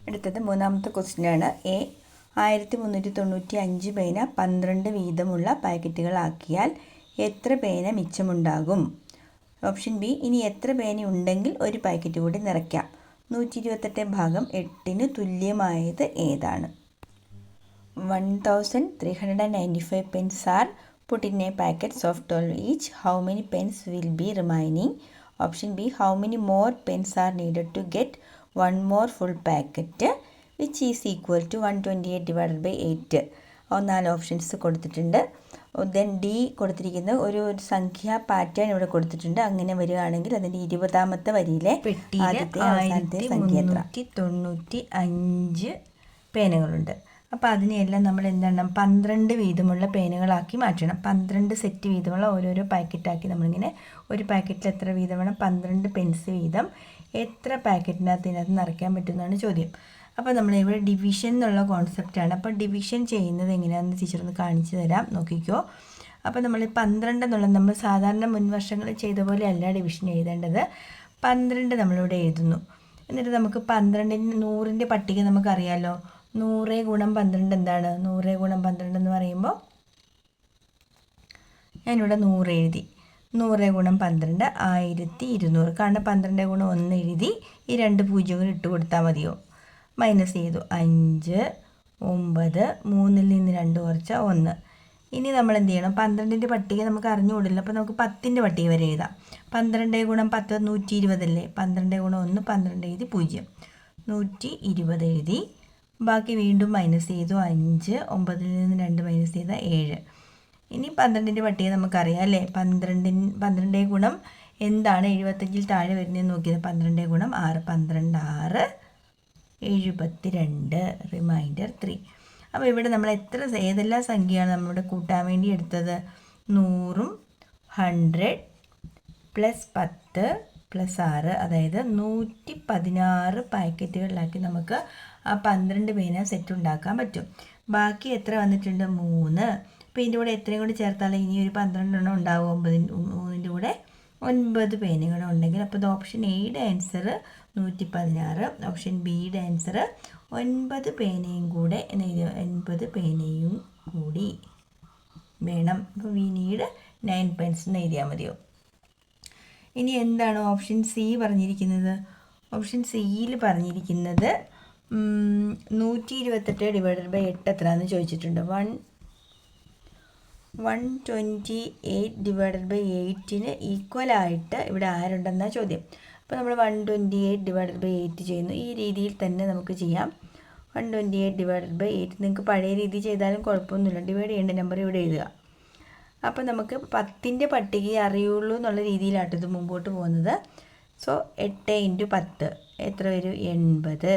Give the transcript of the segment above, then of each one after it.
അടുത്തത് മൂന്നാമത്തെ ക്വസ്റ്റ്യനാണ്. 1395 പേന 12 വീതമുള്ള പാക്കറ്റുകളാക്കിയാൽ എത്ര പേന മിച്ചമുണ്ടാകും? ഓപ്ഷൻ ബി, ഇനി എത്ര പേന ഉണ്ടെങ്കിൽ ഒരു പാക്കറ്റ് കൂടി നിറയ്ക്കാം. 128/8 തുല്യമായത് ഏതാണ്? 1395 pens are put in a packets of 12 each. How many pens will be remaining? Option B, how many more pens are needed to get one more full packet, which is equal to 128/8. 4 options കൊടുത്തിട്ടുണ്ട്. Then D കൊടുത്തിരിക്കുന്ന ഒരു സംഖ്യാ pattern ഇവിടെ കൊടുത്തിട്ടുണ്ട്. അങ്ങനെ വരികയാണെങ്കിൽ അതിൻ്റെ 20ാമത്തെ വരിയിലെ ആദ്യത്തെ അവസാനത്തെ സംഖ്യ 1395 പേനകളുണ്ട്. അപ്പോൾ അതിനെയെല്ലാം നമ്മൾ എന്താണ് 12 വീതമുള്ള പേനകളാക്കി മാറ്റണം. 12 സെറ്റ് വീതമുള്ള ഓരോരോ പാക്കറ്റാക്കി നമ്മളിങ്ങനെ ഒരു പാക്കറ്റിൽ എത്ര വീതം വേണം? 12 പെൻസ് വീതം എത്ര പാക്കറ്റിനകത്ത് നിറയ്ക്കാൻ പറ്റുന്നതാണ് ചോദ്യം. അപ്പോൾ നമ്മളിവിടെ ഡിവിഷൻ എന്നുള്ള കോൺസെപ്റ്റാണ്. അപ്പോൾ ഡിവിഷൻ ചെയ്യുന്നത് എങ്ങനെയാണെന്ന് ടീച്ചറൊന്ന് കാണിച്ചു തരാം, നോക്കിക്കോ. അപ്പോൾ നമ്മൾ 12 എന്നുള്ളത് നമ്മൾ സാധാരണ മുൻ വർഷങ്ങളിൽ ചെയ്ത പോലെ അല്ല ഡിവിഷൻ എഴുതേണ്ടത്. 12 നമ്മളിവിടെ എഴുതുന്നു. എന്നിട്ട് നമുക്ക് 12ന് 100ൻ്റെ പട്ടിക നമുക്കറിയാമല്ലോ. 100 ഗുണം 12 എന്താണ്? 100 ഗുണം 12 എന്ന് പറയുമ്പോൾ ഞാനിവിടെ 100 എഴുതി. 100 ഗുണം 12 1200. കാരണം 12 ഗുണം 1 എഴുതി. ഈ 2 പൂജ്യങ്ങൾ ഇട്ട് കൊടുത്താൽ മതിയോ? മൈനസ് ചെയ്തു. 5 9 3ൽ നിന്ന് 2 കുറച്ചാൽ 1. ഇനി നമ്മൾ എന്ത് ചെയ്യണം? 12ൻ്റെ പട്ടിക നമുക്ക് അറിഞ്ഞുകൂടില്ല. അപ്പോൾ നമുക്ക് 10ൻ്റെ പട്ടിക വരെ എഴുതാം. 12 ഗുണം 10 120 അല്ലേ? 12 ഗുണം 1 12 എഴുതി 0 120 എഴുതി. ബാക്കി വീണ്ടും മൈനസ് ചെയ്തു. 5 9ൽ നിന്ന് 2 മൈനസ് ചെയ്താൽ 7. ഇനി 12ൻ്റെ പട്ടിക നമുക്കറിയാം അല്ലേ? 12 ഗുണം എന്താണ് 75ൽ താഴെ വരുന്നതെന്ന് നോക്കിയത്? 12 ഗുണം 6 12 6 72 റിമൈൻഡർ 3. അപ്പോൾ ഇവിടെ നമ്മൾ ഏതെല്ലാം സംഖ്യയാണ് നമ്മളിവിടെ കൂട്ടാൻ വേണ്ടി എടുത്തത്? 100ഉം 100 പ്ലസ് 10 പ്ലസ് 6, അതായത് 116 പാക്കറ്റുകളിലാക്കി നമുക്ക് ആ 12 പേന സെറ്റ് ഉണ്ടാക്കാൻ പറ്റും. ബാക്കി എത്ര വന്നിട്ടുണ്ട്? 3. അപ്പോൾ ഇതിൻ്റെ കൂടെ എത്രയും കൂടി ചേർത്താൽ ഇനി ഒരു 12 എണ്ണം ഉണ്ടാവും. 3ൻ്റെ കൂടെ 9 പേനകൾ ഉണ്ടെങ്കിൽ. അപ്പോൾ ഇത് ഓപ്ഷൻ എയുടെ ആൻസർ 116. ഓപ്ഷൻ ബിയുടെ ആൻസർ 9 പേനയും കൂടെ എന്ന് എഴുതിയോ? 9 പേനയും കൂടി വേണം. അപ്പോൾ വി നീഡ് 9 പെൻസ് എന്ന് എഴുതിയാൽ മതിയോ? ഇനി എന്താണ് ഓപ്ഷൻ സി പറഞ്ഞിരിക്കുന്നത്? ഓപ്ഷൻ സിയിൽ പറഞ്ഞിരിക്കുന്നത് 128/8 എത്രയാണെന്ന് ചോദിച്ചിട്ടുണ്ട്. 128/8ന് ഈക്വലായിട്ട് ഇവിടെ ആരുണ്ടെന്നാണ് ചോദ്യം. അപ്പോൾ നമ്മൾ 128/8 ചെയ്യുന്നു. ഈ രീതിയിൽ തന്നെ നമുക്ക് ചെയ്യാം. 128/8 നിങ്ങൾക്ക് പഴയ രീതി ചെയ്താലും കുഴപ്പമൊന്നുമില്ല. ഡിവൈഡ് ചെയ്യേണ്ട നമ്പർ ഇവിടെ എഴുതുക. അപ്പോൾ നമുക്ക് 10ൻ്റെ പട്ടികയെ അറിയുള്ളൂ എന്നുള്ള രീതിയിലാട്ടോ ഇത് മുമ്പോട്ട് പോകുന്നത്. സോ 8 × 10 എത്ര വരും? 80.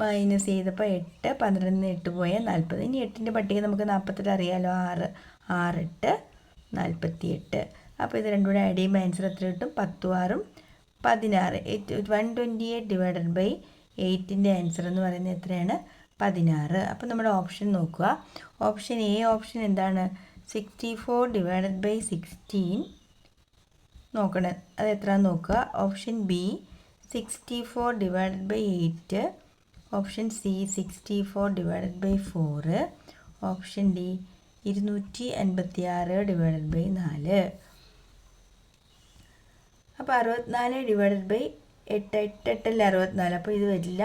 മൈനസ് ചെയ്തപ്പോൾ 8 12 8 പോയാൽ 40. ഇനി 8ൻ്റെ പട്ടിക നമുക്ക് 40 അറിയാമല്ലോ. 6 6 8 48. അപ്പോൾ ഇത് രണ്ടും കൂടെ ആഡ് ചെയ്യുമ്പോൾ ആൻസർ എത്ര കിട്ടും? 10 6 16. 128/8ൻ്റെ ആൻസർ എന്ന് പറയുന്നത് എത്രയാണ്? 16. അപ്പോൾ നമ്മുടെ ഓപ്ഷൻ നോക്കുക. ഓപ്ഷൻ എ ഓപ്ഷൻ എന്താണ്? 64/16 നോക്കണം. അത് എത്രയാണെന്ന് നോക്കുക. Option B 64/8. Option C 64/4. Option D 256/4. അപ്പോൾ 64/8 8 8 64. അപ്പോൾ ഇത് വരില്ല.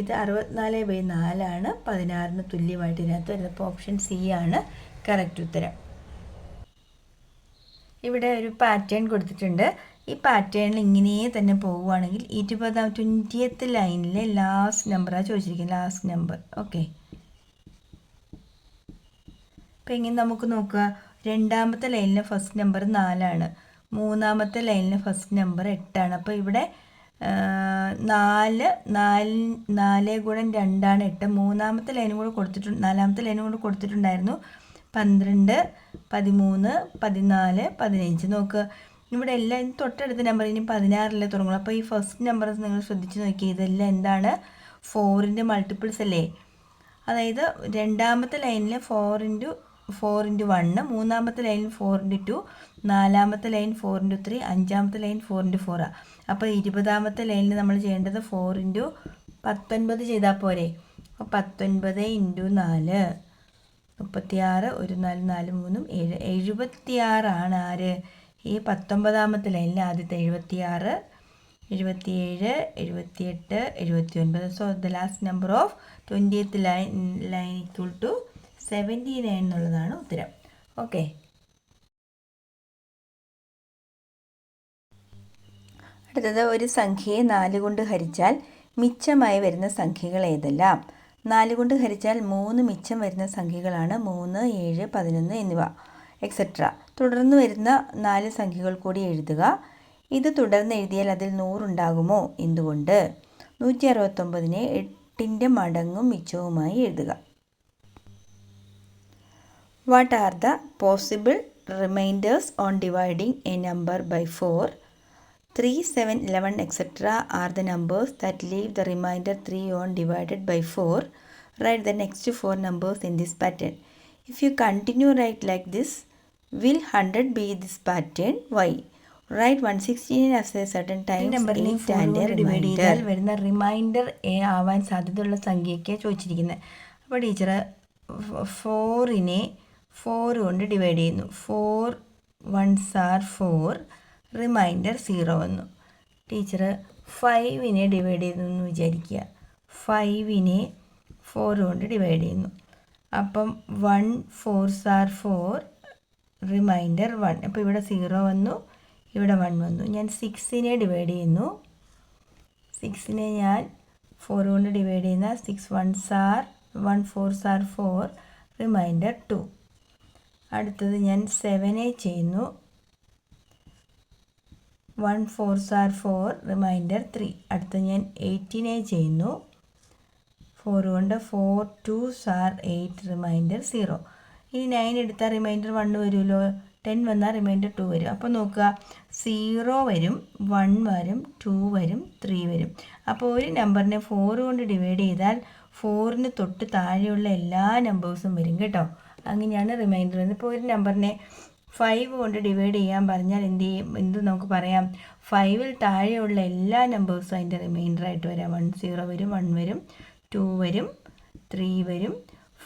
ഇത് 64/4 16ന് തുല്യമായിട്ട് ഇതിനകത്ത് വരുന്നത്. അപ്പോൾ ഓപ്ഷൻ സി ആണ് കറക്റ്റ് ഉത്തരം. ഇവിടെ ഒരു പാറ്റേൺ കൊടുത്തിട്ടുണ്ട്. ഈ പാറ്റേണിൽ ഇങ്ങനെ തന്നെ പോവുകയാണെങ്കിൽ 20th ലൈനിലെ ലാസ്റ്റ് നമ്പറാണ് ചോദിച്ചിരിക്കുന്നത്. Last number. ഓക്കെ. അപ്പോൾ ഇങ്ങനെ നമുക്ക് നോക്കുക. 2ാമത്തെ ലൈനിലെ ഫസ്റ്റ് നമ്പർ 4 ആണ്. 3ാമത്തെ ലൈനിലെ ഫസ്റ്റ് നമ്പർ 8 ആണ്. അപ്പോൾ ഇവിടെ 4 ഗുണം 2 ആണ് 8. 3ാമത്തെ ലൈനും കൂടെ കൊടുത്തിട്ടുണ്ട്. 4ാമത്തെ ലൈനും കൂടെ കൊടുത്തിട്ടുണ്ടായിരുന്നു. 12 13 14 15. നോക്കുക, ഇവിടെ എല്ലാം തൊട്ടടുത്ത നമ്പർ. ഇനി 16 തുടങ്ങുള്ളൂ. അപ്പോൾ ഈ ഫസ്റ്റ് നമ്പർ നിങ്ങൾ ശ്രദ്ധിച്ച് നോക്കി. ഇതെല്ലാം എന്താണ്? 4ൻ്റെ മൾട്ടിപ്പിൾസ് അല്ലേ? അതായത് 2ാമത്തെ ലൈനിൽ 4 × 4 ഇൻറ്റു 1, മൂന്നാമത്തെ ലൈനിൽ 4 ഇൻറ്റു 2, നാലാമത്തെ ലൈൻ 4 ഇൻറ്റു 3, അഞ്ചാമത്തെ ലൈൻ 4 ഇൻറ്റു 4. അപ്പോൾ 20ാമത്തെ ലൈനിൽ നമ്മൾ ചെയ്യേണ്ടത് 4 ഇൻറ്റു 19 ചെയ്താൽ പോരെ. അപ്പോൾ 19 ഇൻറ്റു 4 36, ഒരു 4 4 3 7, 76 ആണ് ആര് ഈ 19ാമത്തെ ലൈനിൽ ആദ്യത്തെ 76, 77, 78, 79. So the last number of 20th line equal to 79 എന്നുള്ളതാണ് ഉത്തരം. ഓക്കെ, അടുത്തത് ഒരു സംഖ്യയെ 4 കൊണ്ട് ഹരിച്ചാൽ മിച്ചമായി വരുന്ന സംഖ്യകൾ ഏതെല്ലാം? 4 കൊണ്ട് ഹരിച്ചാൽ 3 മിച്ചം വരുന്ന സംഖ്യകളാണ് 3, 7, 11 എന്നിവ എക്സെട്ര. തുടർന്ന് വരുന്ന 4 സംഖ്യകൾ കൂടി എഴുതുക. ഇത് തുടർന്ന് എഴുതിയാൽ അതിൽ 100 ഉണ്ടാകുമോ? എന്തുകൊണ്ട്? 169നെ 8ൻ്റെ മടങ്ങും മിച്ചവുമായി എഴുതുക. What are the possible remainders on dividing a number by 4? 3, 7, 11, etc. are the numbers that leave the remainder 3 on divided by 4. Write the next 4 numbers in this pattern. If you continue write like this, will 100 be this pattern? Why? Write 116 as a certain times 8 and a remainder. വരുന്ന reminder ആവാൻ സാധ്യതയുള്ള സംഖ്യയ്ക്ക് ചോദിച്ചിരിക്കുന്നത്. അപ്പോൾ teacher 4നെ 4 കൊണ്ട് divide ചെയ്യുന്നു. 4 1s are 4, reminder 0 വന്നു. Teacher 5നെ divide ചെയ്തു എന്ന് വിചാരിക്കുക. 5നെ 4 കൊണ്ട് ഡിവൈഡ് ചെയ്യുന്നു. അപ്പം 1 4s are 4, റിമൈൻഡർ 1. അപ്പോൾ ഇവിടെ 0 വന്നു, ഇവിടെ 1 വന്നു. ഞാൻ 6നെ ഡിവൈഡ് ചെയ്യുന്നു. 6നെ ഞാൻ 4 കൊണ്ട് ഡിവൈഡ് ചെയ്യുന്ന 6 1s are 1 4s are 4, reminder 2. അടുത്തത് ഞാൻ 7നെ ചെയ്യുന്നു. 1 4s are 4, റിമൈൻഡർ 3. അടുത്തത് ഞാൻ 8നെ ചെയ്യുന്നു. 4 കൊണ്ട് 4 2s are 8, റിമൈൻഡർ 0. ഇനി 9 എടുത്താൽ റിമൈൻഡർ 1 വരുമല്ലോ. 10 വന്നാൽ റിമൈൻഡർ 2 വരും. അപ്പോൾ നോക്കുക, 0 വരും, 1 വരും, 2 വരും, 3 വരും. അപ്പോൾ ഒരു നമ്പറിനെ 4 കൊണ്ട് ഡിവൈഡ് ചെയ്താൽ 4ന് തൊട്ട് താഴെയുള്ള എല്ലാ നമ്പേഴ്സും വരും കേട്ടോ. അങ്ങനെയാണ് റിമൈൻഡർ വരുന്നത്. ഇപ്പോൾ ഒരു നമ്പറിനെ 5 കൊണ്ട് ഡിവൈഡ് ചെയ്യാൻ പറഞ്ഞാൽ എന്ത് നമുക്ക് പറയാം? 5ൽ താഴെയുള്ള എല്ലാ നമ്പേഴ്സും അതിൻ്റെ റിമൈൻഡറായിട്ട് വരാം. 1 0 വരും, 1 വരും, 2 വരും, 3 വരും,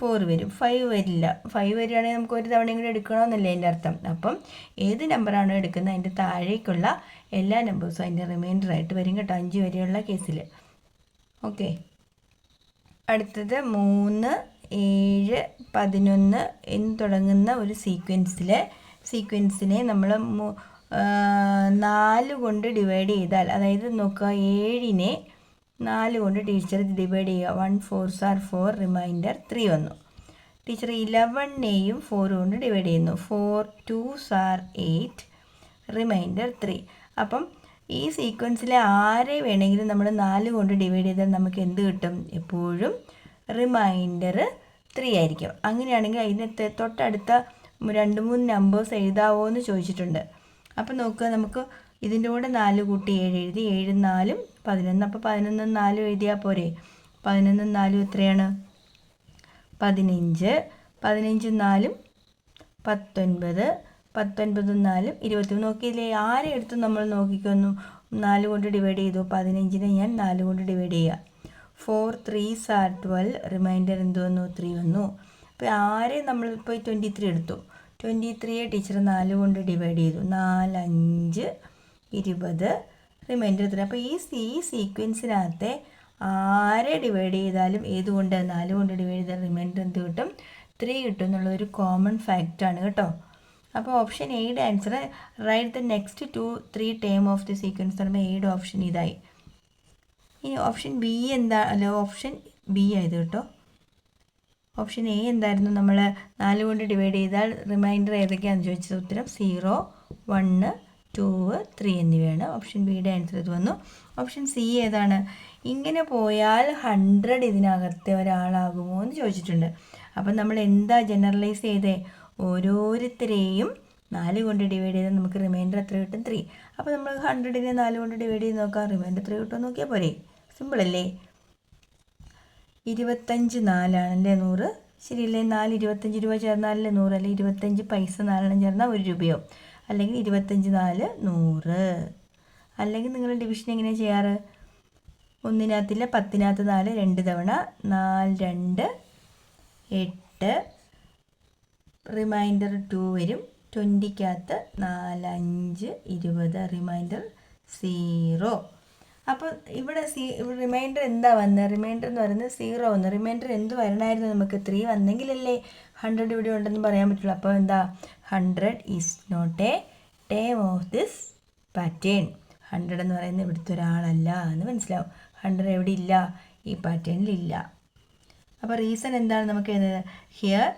4 വരും. 5 വരില്ല. 5 വരികയാണെങ്കിൽ നമുക്ക് ഒരു തവണയും കൂടി എടുക്കണമെന്നല്ലേ എൻ്റെ അർത്ഥം. അപ്പം ഏത് നമ്പറാണോ എടുക്കുന്നത് അതിൻ്റെ താഴേക്കുള്ള എല്ലാ നമ്പേഴ്സും അതിൻ്റെ റിമൈൻഡറായിട്ട് വരും കേട്ടോ, 5 വരെയുള്ള കേസിൽ. ഓക്കെ, അടുത്തത് 3, 7, 11 എന്ന് തുടങ്ങുന്ന ഒരു സീക്വൻസിനെ നമ്മൾ 4 കൊണ്ട് ഡിവൈഡ് ചെയ്താൽ, അതായത് നോക്കുക, 7നെ 4 കൊണ്ട് ടീച്ചർ ഡിവൈഡ് ചെയ്യുക. 1 4s are 4, റിമൈൻഡർ 3 വന്നു. ടീച്ചർ 11നെയും 4 കൊണ്ട് ഡിവൈഡ് ചെയ്യുന്നു. 4 2s are 8, റിമൈൻഡർ 3. അപ്പം ഈ സീക്വൻസിലെ ആരെ വേണമെങ്കിലും നമ്മൾ 4 കൊണ്ട് ഡിവൈഡ് ചെയ്താൽ നമുക്ക് എന്ത് കിട്ടും? എപ്പോഴും റിമൈൻഡർ 3 ആയിരിക്കും. അങ്ങനെയാണെങ്കിൽ അതിൻ്റെ തൊട്ടടുത്ത 2-3 നമ്പേഴ്സ് എഴുതാവോ എന്ന് ചോദിച്ചിട്ടുണ്ട്. അപ്പോൾ നോക്കുക, നമുക്ക് ഇതിൻ്റെ കൂടെ 4 കൂട്ടി 7 എഴുതി. 7 4 11. അപ്പോൾ 11 4 എഴുതിയാൽ പോരെ. 11 4 എത്രയാണ്? 15. 15 4 19. 19 4 23. നോക്കിയില്ലേ, ആരെ എടുത്ത് നമ്മൾ നോക്കിക്കൊന്നു 4 കൊണ്ട് ഡിവൈഡ് ചെയ്തു. 15നെ ഞാൻ 4 കൊണ്ട് ഡിവൈഡ് ചെയ്യുക. 4 3s are 12, റിമൈൻഡർ എന്ത് വന്നു? 3 വന്നു. അപ്പോൾ ആരെ നമ്മളിപ്പോൾ 23 എടുത്തു. 23യെ ടീച്ചർ 4 കൊണ്ട് ഡിവൈഡ് ചെയ്തു. 4 5 20, റിമൈൻഡർ 3. അപ്പോൾ ഈ സീക്വൻസിനകത്തെ ആരെ ഡിവൈഡ് ചെയ്താലും ഏതുകൊണ്ട് 4 കൊണ്ട് ഡിവൈഡ് ചെയ്താൽ റിമൈൻഡർ എന്ത് കിട്ടും? 3 കിട്ടും എന്നുള്ളൊരു കോമൺ ഫാക്റ്റാണ് കേട്ടോ. അപ്പോൾ ഓപ്ഷൻ എയുടെ answer write the next 2-3 term of the sequence പറയുമ്പോൾ എയുടെ ഓപ്ഷൻ ഇതായി. ഇനി ഓപ്ഷൻ ബി എന്താ? അല്ല, ഓപ്ഷൻ ബി ആയത് കേട്ടോ. ഓപ്ഷൻ എ എന്തായിരുന്നു? നമ്മൾ 4 കൊണ്ട് ഡിവൈഡ് ചെയ്താൽ റിമൈൻഡർ ഏതൊക്കെയാണെന്ന് ചോദിച്ചത്. ഉത്തരം 0 1 2 3 എന്നിവയാണ്. ഓപ്ഷൻ ബിയുടെ ആൻസർ ഇത് വന്നു. ഓപ്ഷൻ സി ഏതാണ്? ഇങ്ങനെ പോയാൽ 100 ഇതിനകത്തെ ഒരാളാകുമോ എന്ന് ചോദിച്ചിട്ടുണ്ട്. അപ്പം നമ്മൾ എന്താ ജനറലൈസ് ചെയ്തേ? ഓരോരുത്തരെയും 4 കൊണ്ട് ഡിവൈഡ് ചെയ്താൽ നമുക്ക് റിമൈൻഡർ എത്ര കിട്ടും? 3. അപ്പോൾ നമ്മൾ 100നെ 4 കൊണ്ട് ഡിവൈഡ് ചെയ്ത് നോക്കാം, റിമൈൻഡർ 3 കിട്ടുമെന്ന് നോക്കിയാൽ പോരെ. സിമ്പിളല്ലേ? 25 4 ആണല്ലേ 100. ശരിയല്ലേ? 4 25 രൂപ ചേർന്നാലല്ലേ 100, അല്ലെങ്കിൽ 25 പൈസ 4 ചേർന്നാൽ 1 രൂപയോ, അല്ലെങ്കിൽ 25 4 100. അല്ലെങ്കിൽ നിങ്ങൾ ഡിവിഷൻ എങ്ങനെ ചെയ്യാറ്? 1-ത്തിലെ 10-ത്ത് 4 2 തവണ, 4 2 8, റിമൈൻഡർ 2 വരും. 20-ക്കകത്ത് 4 5 20, റിമൈൻഡർ 0. അപ്പോൾ ഇവിടെ റിമൈൻഡർ എന്താ വന്നത്? റിമൈൻഡർ എന്ന് പറയുന്നത് 0 വന്നു. റിമൈൻഡർ എന്ത് വരണമായിരുന്നു? നമുക്ക് 3 വന്നെങ്കിലല്ലേ 100 ഇവിടെ ഉണ്ടെന്ന് പറയാൻ പറ്റുള്ളൂ. അപ്പോൾ എന്താ? 100 is not a term of this pattern. 100 എന്ന് പറയുന്നത് ഇവിടുത്തെ ഒരാളല്ല എന്ന് മനസ്സിലാവും. 100 എവിടെ ഇല്ല? ഈ പാറ്റേണിലില്ല. അപ്പോൾ റീസൺ എന്താണ് നമുക്ക് എഴുതുന്നത്? Here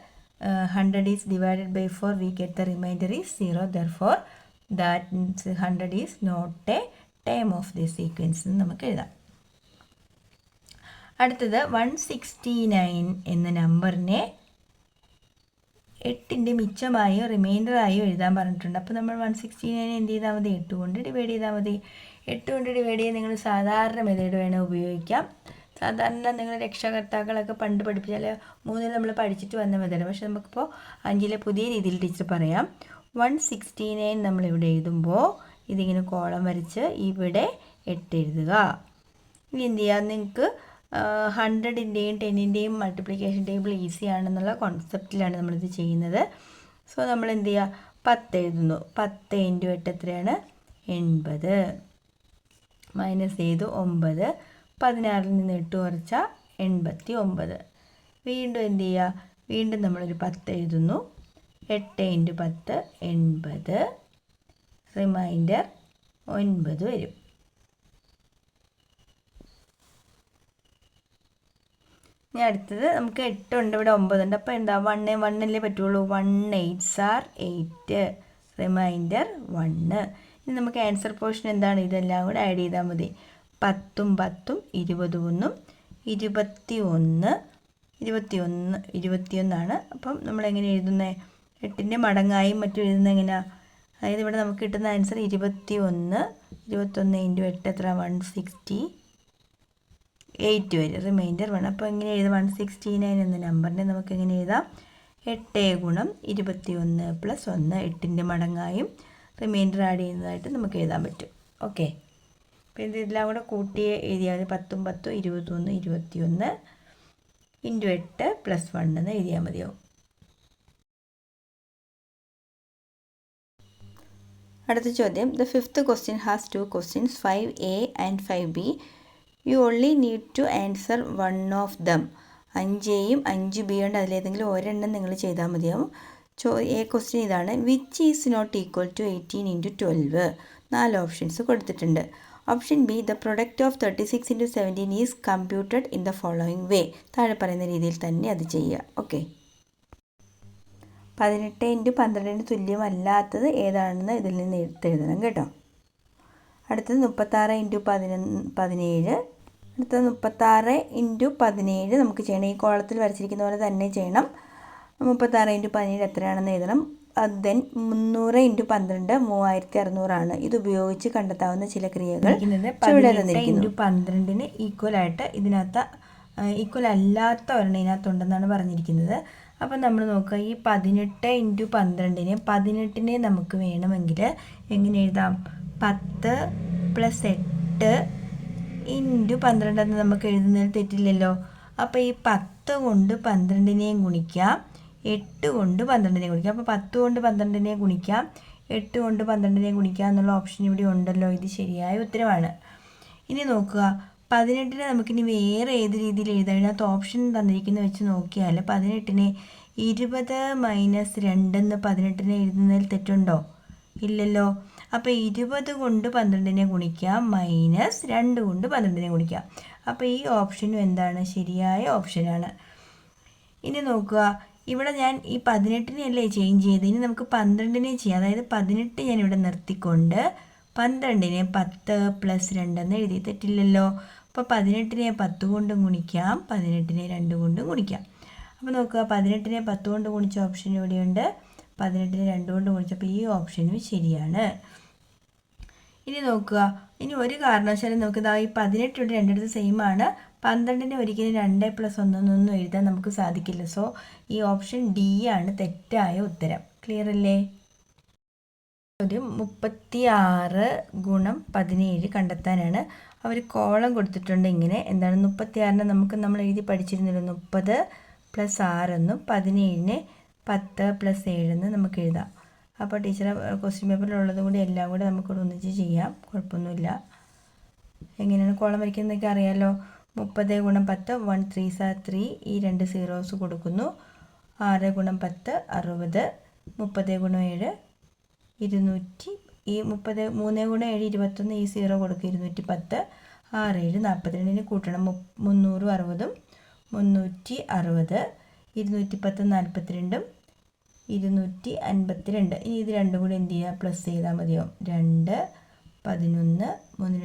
100 is divided by 4, we get the remainder is 0. Therefore that means 100 is not a term of this sequence എന്ന് നമുക്ക് എഴുതാം. അടുത്തത് 169 എന്ന നമ്പറിനെ 8ൻ്റെ മിച്ചമായോ റിമൈൻഡറായോ എഴുതാൻ പറഞ്ഞിട്ടുണ്ട്. അപ്പോൾ നമ്മൾ 169 എന്ത് ചെയ്താൽ മതി? 8 കൊണ്ട് ഡിവൈഡ് ചെയ്താൽ മതി. 8 കൊണ്ട് ഡിവൈഡ് ചെയ്യാൻ നിങ്ങൾ സാധാരണ മെത്തേഡ് വേണം ഉപയോഗിക്കാം. സാധാരണ നിങ്ങൾ രക്ഷകർത്താക്കളൊക്കെ പണ്ട് പഠിപ്പിച്ചാൽ 3 നമ്മൾ പഠിച്ചിട്ട് വന്ന മെത്തേഡ്. പക്ഷെ നമുക്കിപ്പോൾ 5 പുതിയ രീതിയിൽ ടീച്ചർ പറയാം. 169 നമ്മളിവിടെ എഴുതുമ്പോൾ ഇതിങ്ങനെ കോളം വരച്ച് ഇവിടെ 8 എഴുതുക. ഇനി എന്ത് ചെയ്യുക? നിങ്ങൾക്ക് 100ൻ്റെയും 10ൻ്റെയും മൾട്ടിപ്ലിക്കേഷൻ ടേബിൾ ഈസി ആണെന്നുള്ള കോൺസെപ്റ്റിലാണ് നമ്മളിത് ചെയ്യുന്നത്. സോ നമ്മൾ എന്ത് ചെയ്യുക? 10 എഴുതുന്നു. 10 × 8 എത്രയാണ്? 80. മൈനസ് ചെയ്തു 9. 16-ൽ നിന്ന് 8 കുറച്ചാൽ 89. വീണ്ടും എന്ത് ചെയ്യുക? വീണ്ടും നമ്മളൊരു 10 എഴുതുന്നു. 8 × 10 80. റിമൈൻഡർ 9 വരും. ഇനി അടുത്തത് നമുക്ക് 8 ഉണ്ട്, ഇവിടെ 9 ഉണ്ട്. അപ്പോൾ എന്താ? 1 പറ്റുള്ളൂ. 1 8s are 8. റിമൈൻഡർ 1. ഇനി നമുക്ക് ആൻസർ പോർഷൻ എന്താണ്? ഇതെല്ലാം കൂടെ ആഡ് ചെയ്താൽ മതി. 10 10 21 21 അപ്പം നമ്മളെങ്ങനെ എഴുതുന്നത്? 8ൻ്റെ മടങ്ങായും മറ്റും എഴുതുന്നത് എങ്ങനെയാണ്? അതായത് ഇവിടെ നമുക്ക് കിട്ടുന്ന ആൻസർ 21 × 8 എത്ര? 168 വരും. റിമൈൻഡർ 1. അപ്പോൾ എങ്ങനെ എഴുതാം? 169 എന്ന നമ്പറിനെ നമുക്ക് എങ്ങനെ എഴുതാം? 8 × 21 + 1. 8ൻ്റെ മടങ്ങായും റിമൈൻഡർ ആഡ് ചെയ്യുന്നതായിട്ട് നമുക്ക് എഴുതാൻ പറ്റും. ഓക്കെ. അപ്പോൾ ഇതെല്ലാം കൂടെ കൂട്ടി എഴുതിയാൽ 10 10 21 21 × 8 + 1 എന്ന് എഴുതിയാൽ മതിയാവും. അടുത്ത ചോദ്യം. The fifth question has 2 questions, 5A and 5B. You only need to answer one of them. 5Aയും 5B ഉണ്ട്. അതിലേതെങ്കിലും ഒരെണ്ണം നിങ്ങൾ ചെയ്താൽ മതിയാവും. A ക്വസ്റ്റ്യൻ ഇതാണ്. Which is not equal to 18 × 12? 4 options കൊടുത്തിട്ടുണ്ട്. Option B, the product of 36 × 17 is computed in the following way. താഴെ പറയുന്ന രീതിയിൽ തന്നെ അത് ചെയ്യുക. ഓക്കെ. 18 × 12 തുല്യമല്ലാത്തത് ഏതാണെന്ന് ഇതിൽ നിന്ന് എടുത്തെഴുതണം കേട്ടോ. അടുത്തത് 36 × 17. അടുത്തത് 36 × 17 നമുക്ക് ചെയ്യണം. ഈ കോളത്തിൽ വരച്ചിരിക്കുന്ന പോലെ തന്നെ ചെയ്യണം. 36 × 17 എത്രയാണെന്ന് എഴുതണം. ദെൻ 300 × 12 3600 ഇത് ഉപയോഗിച്ച് കണ്ടെത്താവുന്ന ചില ക്രിയകൾ ഇവിടെ തന്നിരിക്കുന്നു. 12 ഈക്വലായിട്ട് ഇതിനകത്ത് ഈക്വൽ അല്ലാത്ത ഒരെണ്ണം ഇതിനകത്തുണ്ടെന്നാണ് പറഞ്ഞിരിക്കുന്നത്. അപ്പം നമ്മൾ നോക്കുക, ഈ 18 × 12 നമുക്ക് വേണമെങ്കിൽ എങ്ങനെ എഴുതാം? 10 + 8 × 12 എന്ന് നമുക്ക് എഴുതുന്നതിൽ തെറ്റില്ലല്ലോ. അപ്പോൾ ഈ 10 കൊണ്ട് 12 ഗുണിക്കാം, 8 കൊണ്ട് 12 ഗുണിക്കാം. അപ്പോൾ 10 കൊണ്ട് 12 ഗുണിക്കാം, 8 കൊണ്ട് 12 ഗുണിക്കാം എന്നുള്ള ഓപ്ഷൻ ഇവിടെ ഉണ്ടല്ലോ. ഇത് ശരിയായ ഉത്തരമാണ്. ഇനി നോക്കുക, 18 നമുക്കിനി വേറെ ഏത് രീതിയിൽ എഴുതാം? ഇതിനകത്ത് ഓപ്ഷൻ തന്നിരിക്കുന്ന വെച്ച് നോക്കിയാൽ 18 20 - 2 എന്ന് 18 എഴുതുന്നതിൽ തെറ്റുണ്ടോ? ഇല്ലല്ലോ. അപ്പോൾ 20 കൊണ്ട് 12 ഗുണിക്കാം, -2 കൊണ്ട് 12 ഗുണിക്കാം. അപ്പോൾ ഈ ഓപ്ഷനും എന്താണ്? ശരിയായ ഓപ്ഷനാണ്. ഇനി നോക്കുക, ഇവിടെ ഞാൻ ഈ 18 അല്ലേ ചേഞ്ച് ചെയ്ത്, ഇനി നമുക്ക് 12 ചെയ്യാം. അതായത് 18 ഞാൻ ഇവിടെ നിർത്തിക്കൊണ്ട് 12 10 + 2 എന്ന് എഴുതി. തെറ്റില്ലല്ലോ. അപ്പോൾ 18 10 കൊണ്ട് ഗുണിക്കാം, 18 2 കൊണ്ട് ഗുണിക്കാം. അപ്പോൾ നോക്കുക, 18 10 കൊണ്ട് ഗുണിച്ച ഓപ്ഷൻ ഇവിടെയുണ്ട്, 18 2 കൊണ്ട് ഗുണിച്ചപ്പോൾ ഈ ഓപ്ഷനും ശരിയാണ്. ഇനി നോക്കുക, ഇനി ഒരു കാരണവശാലും നമുക്ക് ഈ 18 ഇവിടെ രണ്ടിടത്ത് സെയിം ആണ്, 12നെ ഒരിക്കലും 2+1 എന്നൊന്നും എഴുതാൻ നമുക്ക് സാധിക്കില്ല. സോ ഈ ഓപ്ഷൻ ഡി ആണ് തെറ്റായ ഉത്തരം. ക്ലിയർ അല്ലേ? ഒരു 36 ഗുണം 17 കണ്ടെത്താനാണ്. അവർ കോളം കൊടുത്തിട്ടുണ്ട് ഇങ്ങനെ. എന്താണ് 36നെ നമ്മൾ എഴുതി പഠിച്ചിരുന്നല്ലോ, 30 + 6 എന്നും 17നെ 10 + 7 എന്ന് നമുക്ക് എഴുതാം. അപ്പോൾ ടീച്ചറെ ക്വസ്റ്റ്യൻ പേപ്പറിലുള്ളതും കൂടി എല്ലാം കൂടി നമുക്കിവിടെ ഒന്നിച്ച് ചെയ്യാം, കുഴപ്പമൊന്നുമില്ല. എങ്ങനെയാണ് കോളം വരയ്ക്കുന്നതൊക്കെ അറിയാമല്ലോ. 30 × 10 1 3s are 3, ഈ 2 സീറോസ് കൊടുക്കുന്നു. 6 × 10 60, 30 × 7 200, ഈ 30 3 × 7 21, ഈ 0 കൊടുക്കുക 210, 6 7 42, കൂട്ടണം 360 360, 210 42 252. ഇനി ഇത് രണ്ടും കൂടി എന്ത് ചെയ്യുക, പ്ലസ് ചെയ്താൽ മതിയോ. 2 11 3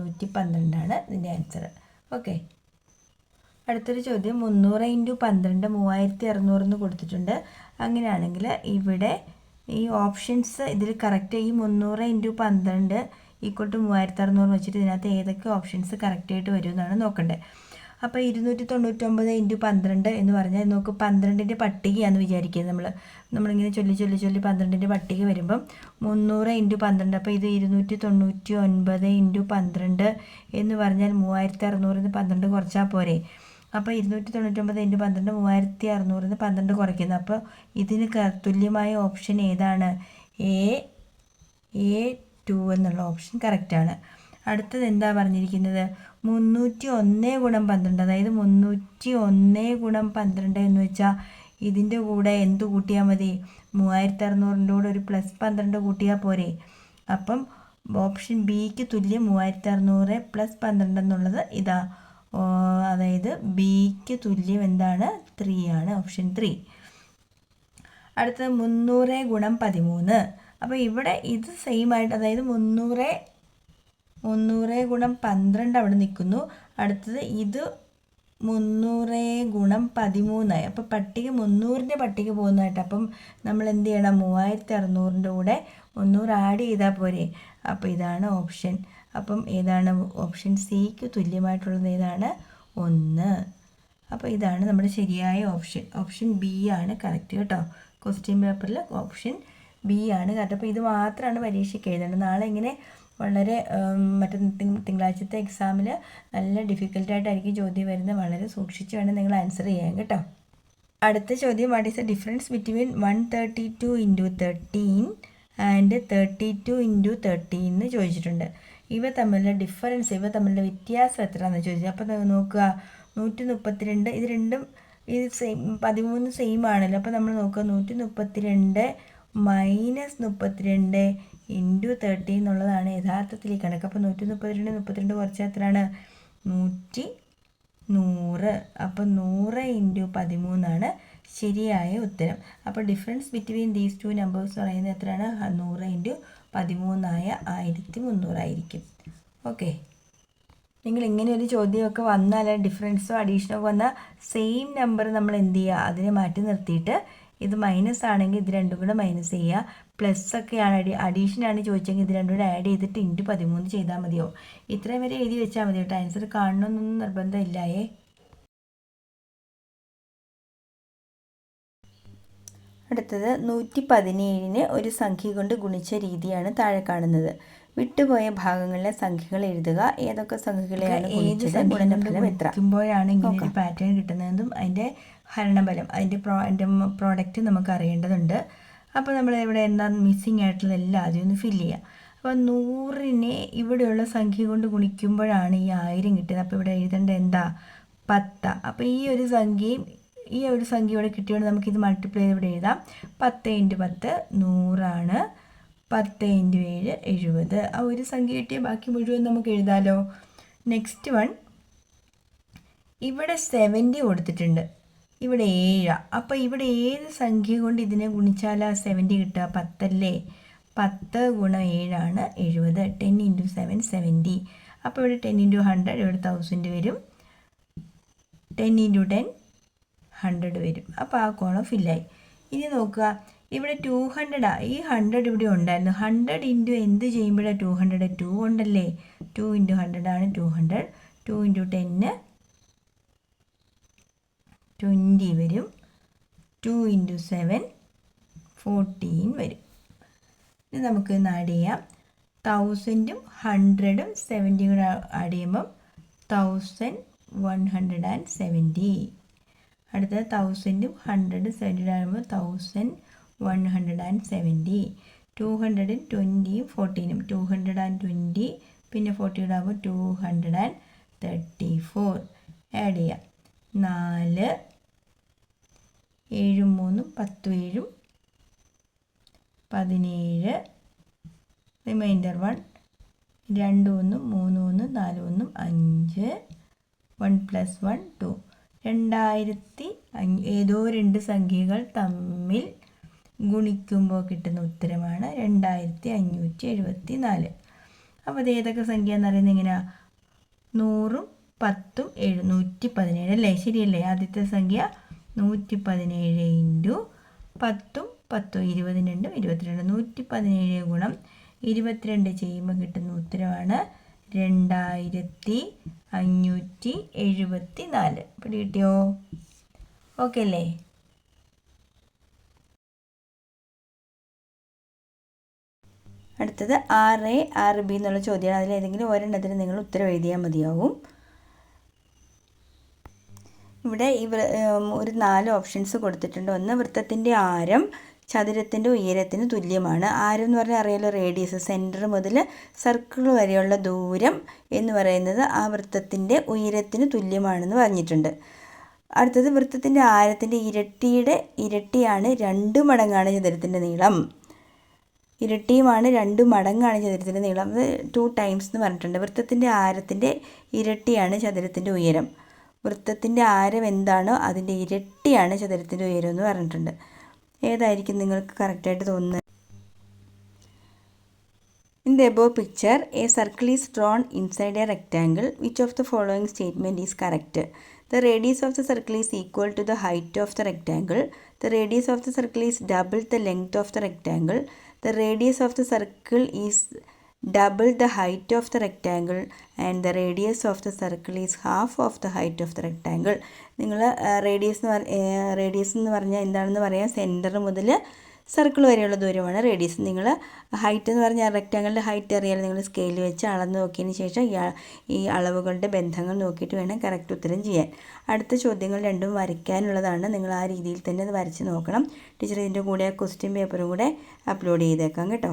2 5 612 ഇതിൻ്റെ ആൻസർ. ഓക്കെ, അടുത്തൊരു ചോദ്യം. 300 × 12 3600 എന്ന് കൊടുത്തിട്ടുണ്ട്. അങ്ങനെയാണെങ്കിൽ ഇവിടെ ഈ ഓപ്ഷൻസ് ഇതിൽ കറക്റ്റ്, ഈ 300 × 12 = 3600 വെച്ചിട്ട് ഇതിനകത്ത് ഏതൊക്കെ ഓപ്ഷൻസ് കറക്റ്റായിട്ട് വരും എന്നാണ് നോക്കേണ്ടത്. അപ്പോൾ 299 × 12 എന്ന് പറഞ്ഞാൽ നോക്ക്, 12ൻ്റെ പട്ടികയാണെന്ന് വിചാരിക്കുക. നമ്മളിങ്ങനെ ചൊല്ലി 12ൻ്റെ പട്ടിക വരുമ്പം 300 × 12, അപ്പോൾ ഇത് 299 × 12 എന്ന് പറഞ്ഞാൽ 3600 12 കുറച്ചാൽ പോരെ. അപ്പോൾ 299 × 12 3600 12 കുറയ്ക്കുന്നു. അപ്പോൾ ഇതിന് തുല്യമായ ഓപ്ഷൻ ഏതാണ്? A2 എന്നുള്ള ഓപ്ഷൻ കറക്റ്റാണ്. അടുത്തത് എന്താ പറഞ്ഞിരിക്കുന്നത്? 301 × 12, അതായത് 301 × 12 എന്ന് വെച്ചാൽ ഇതിൻ്റെ കൂടെ എന്ത് കൂട്ടിയാൽ മതി? 3600ൻ്റെ കൂടെ ഒരു +12 കൂട്ടിയാൽ പോരെ. അപ്പം ഓപ്ഷൻ ബിക്ക് തുല്യം 3600 + 12 എന്നുള്ളത് ഇതാ, അതായത് ബിക്ക് തുല്യം എന്താണ്? 3 ആണ്, ഓപ്ഷൻ 3. അടുത്തത് 300 × 13. അപ്പോൾ ഇവിടെ ഇത് സെയിം ആയിട്ട്, അതായത് 300 × 12 അവിടെ നിൽക്കുന്നു. അടുത്തത് ഇത് 300 × 13 ആയി. അപ്പോൾ പട്ടിക 300ൻ്റെ പട്ടിക പോകുന്നതായിട്ട്. അപ്പം നമ്മൾ എന്ത് ചെയ്യണം? 3600ൻ്റെ കൂടെ 300 ആഡ് ചെയ്താൽ പോരെ. അപ്പോൾ ഇതാണ് ഓപ്ഷൻ. അപ്പം ഏതാണ്? ഓപ്ഷൻ സിക്ക് തുല്യമായിട്ടുള്ളത് ഏതാണ്? 1. അപ്പോൾ ഇതാണ് നമ്മുടെ ശരിയായ ഓപ്ഷൻ. ഓപ്ഷൻ ബി ആണ് കറക്റ്റ് കേട്ടോ. ക്വസ്റ്റ്യൻ പേപ്പറിൽ ഓപ്ഷൻ ബി ആണ് കറക്റ്റ്. അപ്പോൾ ഇത് മാത്രമാണ് പരീക്ഷയ്ക്ക് എഴുതേണ്ടത്. നാളെ ഇങ്ങനെ വളരെ തിങ്കളാഴ്ചത്തെ എക്സാമിൽ നല്ല ഡിഫിക്കൽട്ടായിട്ടായിരിക്കും ചോദ്യം വരുന്നത്. വളരെ സൂക്ഷിച്ച് വേണം നിങ്ങൾ ആൻസർ ചെയ്യാൻ കേട്ടോ. അടുത്ത ചോദ്യം, what is the difference between 132 × 13 and 32 × 13 എന്ന് ചോദിച്ചിട്ടുണ്ട്. ഇവ തമ്മിലുള്ള ഡിഫറൻസ്, ഇവ തമ്മിലുള്ള വ്യത്യാസം എത്രയാണെന്ന് ചോദിച്ചത്. അപ്പോൾ നോക്കുക, 132 ഇത് രണ്ടും ഇത് സെയിം, 13 സെയിം ആണല്ലോ. അപ്പോൾ നമ്മൾ നോക്കുക, 132 - 32 × 13 എന്നുള്ളതാണ് യഥാർത്ഥത്തിൽ ഈ കണക്ക്. അപ്പോൾ 132 കുറച്ചാൽ എത്രയാണ്? 100. അപ്പോൾ 100 × 13 ശരിയായ ഉത്തരം. അപ്പോൾ difference between these two numbers എന്ന് പറയുന്നത് എത്രയാണ്? 100 × 13 1300 ആയിരിക്കും. ഓക്കെ, നിങ്ങൾ ഇങ്ങനെ ഒരു ചോദ്യമൊക്കെ വന്നാൽ, ഡിഫറൻസോ അഡീഷനോ ഒക്കെ വന്നാൽ സെയിം നമ്പർ നമ്മൾ എന്ത് ചെയ്യുക? അതിനെ മാറ്റി നിർത്തിയിട്ട് ഇത് മൈനസ് ആണെങ്കിൽ ഇത് രണ്ടും കൂടെ മൈനസ് ചെയ്യുക. പ്ലസ് ഒക്കെയാണ് അഡീഷനാണ് ചോദിച്ചെങ്കിൽ ഇത് രണ്ടും കൂടെ ആഡ് ചെയ്തിട്ട് × 13 ചെയ്താൽ മതിയോ. ഇത്രയും വരെ എഴുതി വെച്ചാൽ മതി കേട്ടോ. ആൻസർ കാണണമെന്നൊന്നും നിർബന്ധമില്ലായേ. അടുത്തത് 117നെ ഒരു സംഖ്യ കൊണ്ട് ഗുണിച്ച രീതിയാണ് താഴെ കാണുന്നത്. വിട്ടുപോയ ഭാഗങ്ങളിലെ സംഖ്യകൾ എഴുതുക. ഏതൊക്കെ സംഖ്യകളെയാണ് ഗുണിക്കുമ്പോഴാണ് ഇങ്ങനെ ഒരു പാറ്റേൺ കിട്ടുന്നതെന്നും അതിൻ്റെ ഹരണബലം, അതിൻ്റെ പ്രോഡക്റ്റ് നമുക്ക് അറിയേണ്ടതുണ്ട്. അപ്പോൾ നമ്മൾ ഇവിടെ എന്താ മിസ്സിങ് ആയിട്ടുള്ള എല്ലാം ആദ്യം ഒന്ന് ഫില്ല് ചെയ്യുക. അപ്പോൾ 100നെ ഇവിടെയുള്ള സംഖ്യ കൊണ്ട് ഗുണിക്കുമ്പോഴാണ് ഈ 1000 കിട്ടുന്നത്. അപ്പോൾ ഇവിടെ എഴുതേണ്ടത് എന്താ? 10. അപ്പോൾ ഈ ഒരു സംഖ്യ ഇവിടെ കിട്ടിയോണ്ട് നമുക്കിത് മൾട്ടിപ്ലൈ ചെയ്ത് ഇവിടെ എഴുതാം. 10 × 10 100 10 × 7 70. ആ ഒരു സംഖ്യ കിട്ടിയ ബാക്കി മുഴുവൻ നമുക്ക് എഴുതാമല്ലോ. നെക്സ്റ്റ് വൺ, ഇവിടെ 70 കൊടുത്തിട്ടുണ്ട്, ഇവിടെ 7. അപ്പോൾ ഇവിടെ ഏത് സംഖ്യ കൊണ്ട് ഇതിനെ ഗുണിച്ചാലാ 70 കിട്ടുക? 10 അല്ലേ. 10 × 7 70. 10 × 7 70. അപ്പോൾ ഇവിടെ 10 × 100 ഇവിടെ 1000 വരും. 10 × 10 100 വരും. അപ്പോൾ ആ കോളം ഫില്ലായി. ഇനി നോക്കുക, ഇവിടെ 200. ഈ 100 ഇവിടെ ഉണ്ടായിരുന്നു. 100 × എന്ത് ചെയ്യുമ്പോഴാണ് 200? 2 ഉണ്ടല്ലേ. 2 × 100 ആണ് 200. 2 × 10 20 വരും. 2 × 7 14 വരും. ഇത് നമുക്ക് ഇന്ന് ആഡ് ചെയ്യാം. 1000ഉം 100ഉം 70 കൂടെ ആഡ് ചെയ്യുമ്പം 1170. അടുത്തത് 1000ഉം 100ഉം 70 ആകുമ്പോൾ 1170. 200ഉം 20ഉം 14ഉം 220 പിന്നെ 40 കൂടെ ആകുമ്പോൾ 234 ആഡ് ചെയ്യാം. 4 7 3 10 7 17 റിമൈൻഡർ 1 2 1 3 1 4 1 5 1 + 1 2 2500 ഏതോ രണ്ട് സംഖ്യകൾ തമ്മിൽ ഗുണിക്കുമ്പോൾ കിട്ടുന്ന ഉത്തരമാണ് 2574. അപ്പോൾ ഇത് ഏതൊക്കെ സംഖ്യ എന്ന് പറയുന്നത് എങ്ങനെയാണ്? 100ഉം 10ഉം 117 അല്ലേ? ശരിയല്ലേ? ആദ്യത്തെ സംഖ്യ 117 × 10ഉം 10 20 2 22. 117 ഗുണം 22 ചെയ്യുമ്പോൾ കിട്ടുന്ന ഉത്തരവാണ് 2574. പിടി കിട്ടിയോ? ഓക്കെ അല്ലേ? അടുത്തത് 6A 6B എന്നുള്ള ചോദ്യമാണ്. അതിലേതെങ്കിലും ഒരെണ്ണത്തിന് നിങ്ങൾ ഉത്തരം എഴുതിയാൽ മതിയാവും. ഇവിടെ ഒരു 4 ഓപ്ഷൻസ് കൊടുത്തിട്ടുണ്ട്. ഒന്ന്, വൃത്തത്തിൻ്റെ ആരം ചതുരത്തിൻ്റെ ഉയരത്തിന് തുല്യമാണ്. ആരം എന്ന് പറഞ്ഞാൽ അറിയാലോ, റേഡിയസ്. സെൻറ്റർ മുതൽ സർക്കിൾ വരെയുള്ള ദൂരം എന്ന് പറയുന്നത് ആ വൃത്തത്തിൻ്റെ ഉയരത്തിന് തുല്യമാണെന്ന് പറഞ്ഞിട്ടുണ്ട്. അടുത്തത്, വൃത്തത്തിൻ്റെ ആരത്തിൻ്റെ ഇരട്ടിയാണ് 2 മടങ്ങാണ് ചതുരത്തിൻ്റെ നീളം. ഇരട്ടിയുമാണ് 2 മടങ്ങാണ് ചതുരത്തിൻ്റെ നീളം. അത് 2 ടൈംസ് എന്ന് പറഞ്ഞിട്ടുണ്ട്. വൃത്തത്തിൻ്റെ ആരത്തിൻ്റെ ഇരട്ടിയാണ് ചതുരത്തിൻ്റെ ഉയരം. വൃത്തത്തിൻ്റെ ആരം എന്താണോ അതിൻ്റെ ഇരട്ടിയാണ് ചതുരത്തിൻ്റെ ഉയരം എന്ന് പറഞ്ഞിട്ടുണ്ട്. ഏതായിരിക്കും നിങ്ങൾക്ക് കറക്റ്റായിട്ട് തോന്നുന്നത്? In the above picture, a circle is drawn inside a rectangle. Which of the following statement is correct? The radius of the circle is equal to the height of the rectangle. The radius of the circle is double the length of the rectangle. The radius of the circle is double the height of the rectangle and the radius of the circle is half of the height of the rectangle. നിങ്ങൾ radius എന്ന് പറഞ്ഞാൽ എന്താണെന്ന് പറയാം. Centre മുതൽ circle വരെയുള്ള ദൂരമാണ് radius. നിങ്ങൾ height എന്ന് പറഞ്ഞാൽ റെക്റ്റാങ്കിളിൻ്റെ ഹൈറ്റ് അറിയാലോ. നിങ്ങൾ സ്കെയിൽ വെച്ച് അളന്ന് നോക്കിയതിന് ശേഷം ഈ അളവുകളുടെ ബന്ധങ്ങൾ നോക്കിയിട്ട് വേണം കറക്റ്റ് ഉത്തരം ചെയ്യാൻ. അടുത്ത ചോദ്യങ്ങൾ രണ്ടും വരയ്ക്കാനുള്ളതാണ്. നിങ്ങൾ ആ രീതിയിൽ തന്നെ അത് വരച്ച് നോക്കണം. ടീച്ചർ ഇതിൻ്റെ കൂടെ ക്വസ്റ്റ്യൻ പേപ്പറും കൂടെ അപ്ലോഡ് ചെയ്തേക്കാം കേട്ടോ.